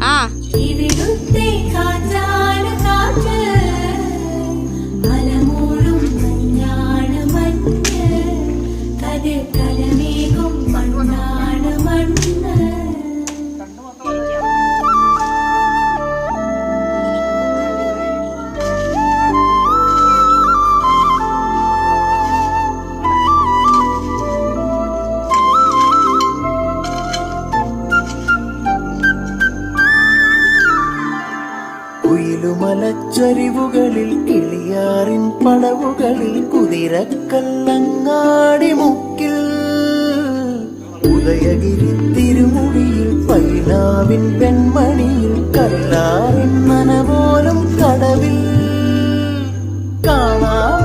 ആ കുയിലുമലച്ചരിവുകളിൽ കിളിയാറിൻ പടവുകളിൽ കുതിരക്കല്ലങ്ങാടി മുക്കിൽ ഉദയഗിരി തിരുമുടിയിൽ പൈനാവിൻ വെൺമണിയിൽ കല്ലാറിൻ നനപോലും കടവിൽ കാണാം